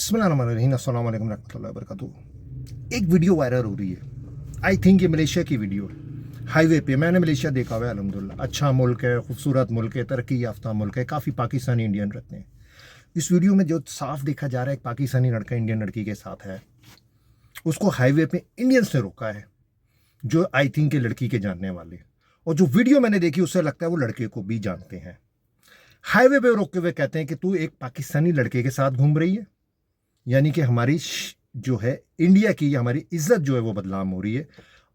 बिस्मिल्लाहिर्रहमानिर्रहीम, अस्सलाम वालेकुम रहमतुल्लाहि वबरकातुहू। एक वीडियो वायरल हो रही है। आई थिंक ये मलेशिया की वीडियो है। हाईवे पे मैंने मलेशिया देखा हुआ है, अल्हम्दुलिल्लाह अच्छा मुल्क है, खूबसूरत मुल्क है, तरक्की याफ्ता मुल्क है, काफ़ी पाकिस्तानी इंडियन रहते हैं। इस वीडियो में जो साफ देखा जा रहा है, एक पाकिस्तानी लड़का इंडियन लड़की के साथ है। उसको हाईवे पे इंडियंस ने रोका है, जो आई थिंक ये लड़की के जानने वाले। और जो वीडियो मैंने देखी उससे लगता है वो लड़के को भी जानते हैं। हाईवे पे रोकते हुए कहते हैं कि तू एक पाकिस्तानी लड़के के साथ घूम रही है, यानी कि हमारी जो है इंडिया की हमारी इज्जत जो है वो बदनाम हो रही है।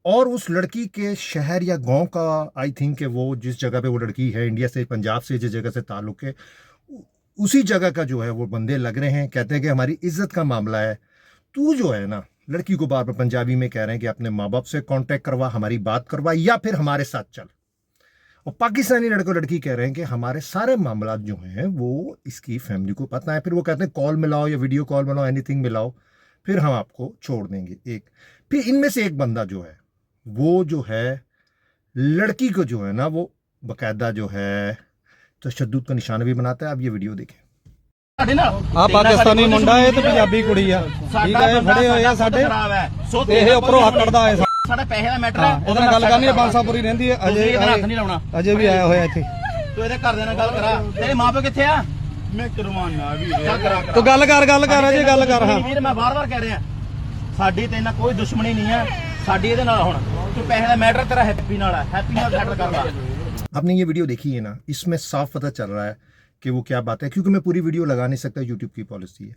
और उस लड़की के शहर या गांव का आई थिंक कि वो जिस जगह पे वो लड़की है, इंडिया से पंजाब से जिस जगह से ताल्लुक है, उसी जगह का जो है वो बंदे लग रहे हैं। कहते हैं कि हमारी इज्जत का मामला है, तू जो है ना, लड़की को बार बार पंजाबी में कह रहे हैं कि अपने माँ बाप से कांटेक्ट करवा, हमारी बात करवा, या फिर हमारे साथ चल। और पाकिस्तानी लड़को लड़की कह रहे हैं कि हमारे सारे मामला जो हैं वो इसकी फैमिली को पता है। फिर वो कहते हैं कॉल मिलाओ या वीडियो कॉल मिलाओ, एनीथिंग मिलाओ, फिर हम आपको छोड़ देंगे। एक फिर इनमें से एक बंदा जो है वो जो है लड़की को जो है ना वो बाकायदा जो है तशद्दुद का निशाना भी बनाता है। आप ये वीडियो देखें। ਆ ਪਾਕਿਸਤਾਨੀ ਮੁੰਡਾ ਹੈ ਤੇ ਪੰਜਾਬੀ ਕੁੜੀ ਆ, ਠੀਕ ਹੈ। ਫੜੇ ਹੋਏ ਆ ਸਾਡੇ, ਇਹ ਉੱਪਰੋਂ ਆਕੜਦਾ ਹੈ। ਸਾਡਾ ਪੈਸੇ ਦਾ ਮੈਟਰ ਹੈ, ਉਹਦੇ ਨਾਲ ਗੱਲ ਕਰਨੀ ਹੈ। ਬਾਂਸਾਪੁਰੀ ਰਹਿੰਦੀ ਹੈ, ਅਜੇ ਵੀ ਆਇਆ ਹੋਇਆ ਇੱਥੇ। ਤੂੰ ਇਹਦੇ ਘਰਦਿਆਂ ਨਾਲ ਗੱਲ ਕਰਾ। ਤੇਰੇ ਮਾਪੇ ਕਿੱਥੇ ਆ? ਮੈਂ ਕਰਵਾਉਣਾ ਵੀ ਤੂੰ ਗੱਲ ਕਰ ਅਜੇ ਗੱਲ ਕਰ। ਹਾਂ ਵੀਰ, ਮੈਂ ਬਾਰ-ਬਾਰ ਕਹਿ ਰਿਹਾ, ਸਾਡੀ ਤੇ ਇਹਨਾਂ ਕੋਈ ਦੁਸ਼ਮਣੀ ਨਹੀਂ ਹੈ, ਸਾਡੀ ਇਹਦੇ ਨਾਲ। ਹੁਣ ਤੂੰ ਪੈਸੇ ਦਾ ਮੈਟਰ ਤੇਰਾ हैप्पी ਨਾਲ ਹੈ, हैप्पी ਨਾਲ ਸੈਟਲ कर ला। आपने ये वीडियो देखी है ना, इसमें साफ पता चल रहा है कि वो क्या बात है, क्योंकि मैं पूरी वीडियो लगा नहीं सकता, यूट्यूब की पॉलिसी है।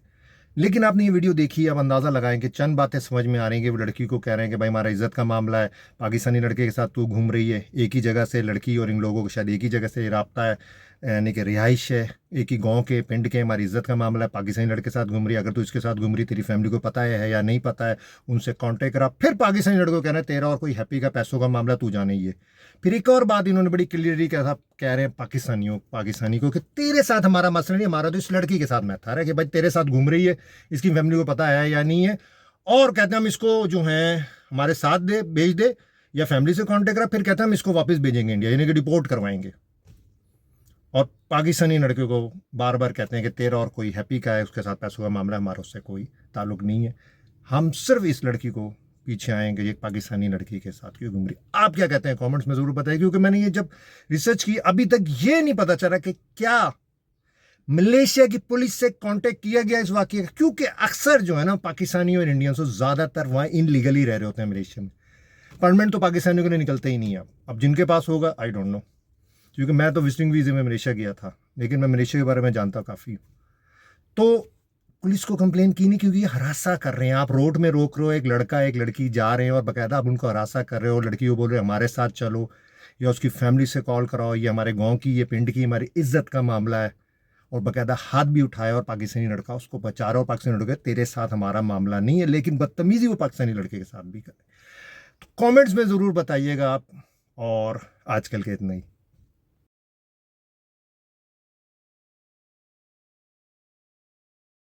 लेकिन आपने ये वीडियो देखी, अब अंदाज़ा लगाएं कि चंद बातें समझ में आ रही हैं कि वो लड़की को कह रहे हैं कि भाई हमारा इज्जत का मामला है, पाकिस्तानी लड़के के साथ तू घूम रही है, एक ही जगह से लड़की और इन लोगों को शायद एक ही जगह से रब्ता है, यानी कि रिहाइश है, एक ही गांव के पिंड के, हमारी इज्जत का मामला है, पाकिस्तानी लड़के के साथ घूम रही है, अगर तू इसके साथ घूम रही, तेरी फैमिली को पता है या नहीं पता है, उनसे कॉन्टेक्ट करा। फिर पाकिस्तानी लड़कों को कहना है तेरा और कोई हैप्पी का पैसों का मामला, तू जाने ही है। फिर एक और बात इन्होंने बड़ी क्लियरली कह रहे हैं पाकिस्तानी को कि तेरे साथ हमारा मसला नहीं, हमारा तो इस लड़की के साथ मैटर है कि भाई तेरे साथ घूम रही है, इसकी फैमिली को पता है या नहीं है। और कहते हैं हम इसको जो है हमारे साथ भेज दे या फैमिली से कांटेक्ट करा। फिर कहते हैं हम इसको वापस भेजेंगे इंडिया, यानी कि डिपोर्ट करवाएंगे। और पाकिस्तानी लड़के को बार बार कहते हैं कि तेरा और कोई हैप्पी का है, उसके साथ पैसों का मामला, हमारा उससे कोई ताल्लुक नहीं है, हम सिर्फ इस लड़की को पीछे आएंगे, एक पाकिस्तानी लड़की के साथ क्यों घूम रही। आप क्या कहते हैं कमेंट्स में ज़रूर बताइए, क्योंकि मैंने ये जब रिसर्च की अभी तक ये नहीं पता चला कि क्या मलेशिया की पुलिस से कांटेक्ट किया गया इस वाक़े का। क्योंकि अक्सर जो है ना पाकिस्तानी और इंडियंस ज़्यादातर वहाँ इनलीगली रह रहे होते हैं मलेशिया में। परमानेंट तो पाकिस्तानियों के लिए निकलते ही नहीं है। अब जिनके पास होगा आई डोंट नो, क्योंकि मैं तो विजिटिंग वीज़े में मलेशिया गया था, लेकिन मैं मलेशिया के बारे में जानता काफ़ी। तो पुलिस को कंप्लेन की नहीं, क्योंकि ये हरासा कर रहे हैं। आप रोड में रोक रहे हो, एक लड़का एक लड़की जा रहे हैं और बाकायदा आप उनको हरासा कर रहे हो। लड़की को बोल रहे हो हमारे साथ चलो, या उसकी फैमिली से कॉल कराओ, ये हमारे गांव की, ये पिंड की, हमारी इज्जत का मामला है। और बाकायदा हाथ भी उठाया और पाकिस्तानी लड़का उसको बचा रहा, और पाकिस्तानी लड़का तेरे साथ हमारा मामला नहीं है, लेकिन बदतमीजी वो पाकिस्तानी लड़के के साथ भी करे। तो कॉमेंट्स में ज़रूर बताइएगा आप। और आजकल के इतना ही।